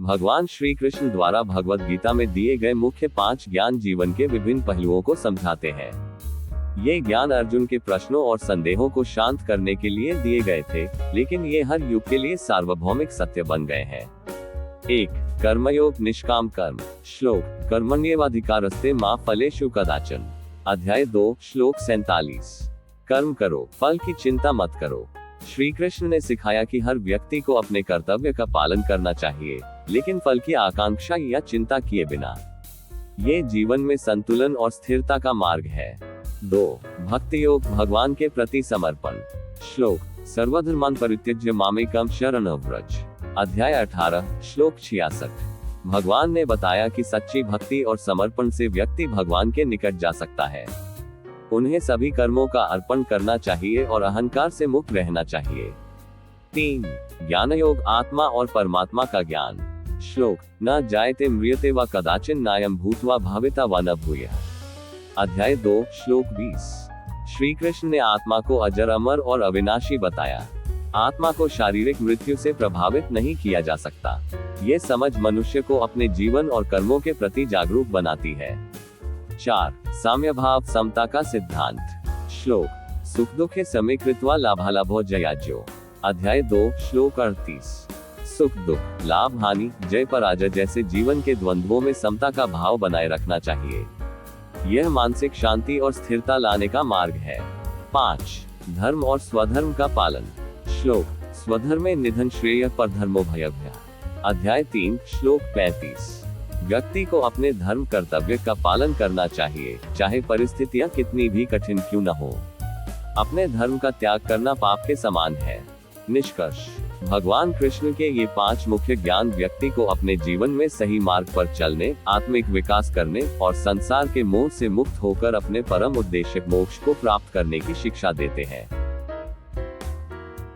भगवान श्री कृष्ण द्वारा भगवद गीता में दिए गए मुख्य 5 ज्ञान जीवन के विभिन्न पहलुओं को समझाते हैं। ये ज्ञान अर्जुन के प्रश्नों और संदेहों को शांत करने के लिए दिए गए थे, लेकिन ये हर युग के लिए सार्वभौमिक सत्य बन गए हैं। 1. कर्मयोग निष्काम कर्म। श्लोक कर्मण्येवाधिकारस्ते मा फलेषु कदाचन। अध्याय 2 श्लोक 47। कर्म करो, फल की चिंता मत करो। श्री कृष्ण ने सिखाया कि हर व्यक्ति को अपने कर्तव्य का पालन करना चाहिए, लेकिन फल की आकांक्षा या चिंता किए बिना। ये जीवन में संतुलन और स्थिरता का मार्ग है। 2. भक्ति योग भगवान के प्रति समर्पण। श्लोक सर्वधर्मान् परित्यज्य मामेकं शरणं व्रज। अध्याय 18 श्लोक 66। भगवान ने बताया कि सच्ची भक्ति और समर्पण से व्यक्ति भगवान के निकट जा सकता है। उन्हें सभी कर्मों का अर्पण करना चाहिए और अहंकार से मुक्त रहना चाहिए। 3. ज्ञान योग आत्मा और परमात्मा का ज्ञान। श्लोक न जायते म्रियते व कदाचिन नायं भूत्वा भविता व न भूयः। अध्याय 2 श्लोक 20। श्री कृष्ण ने आत्मा को अजर अमर और अविनाशी बताया। आत्मा को शारीरिक मृत्यु से प्रभावित नहीं किया जा सकता। ये समझ मनुष्य को अपने जीवन और कर्मों के प्रति जागरूक बनाती है। 4. साम्यभाव समता का सिद्धांत। श्लोक सुख दुखे समे कृत्वा लाभालाभो जयाज्यो। अध्याय 2 श्लोक 38। सुख दुख लाभ हानि जय पराजय जैसे जीवन के द्वंद्वों में समता का भाव बनाए रखना चाहिए। यह मानसिक शांति और स्थिरता लाने का मार्ग है। 5. धर्म और स्वधर्म का पालन। श्लोक स्वधर्मे निधन श्रेय पर धर्मो भयभ्यः। अध्याय 3 श्लोक 35। व्यक्ति को अपने धर्म कर्तव्य का पालन करना चाहिए, चाहे परिस्थितियां कितनी भी कठिन क्यों न हो। अपने धर्म का त्याग करना पाप के समान है। निष्कर्ष भगवान कृष्ण के ये 5 मुख्य ज्ञान व्यक्ति को अपने जीवन में सही मार्ग पर चलने, आत्मिक विकास करने और संसार के मोह से मुक्त होकर अपने परम उद्देश्य मोक्ष को प्राप्त करने की शिक्षा देते हैं।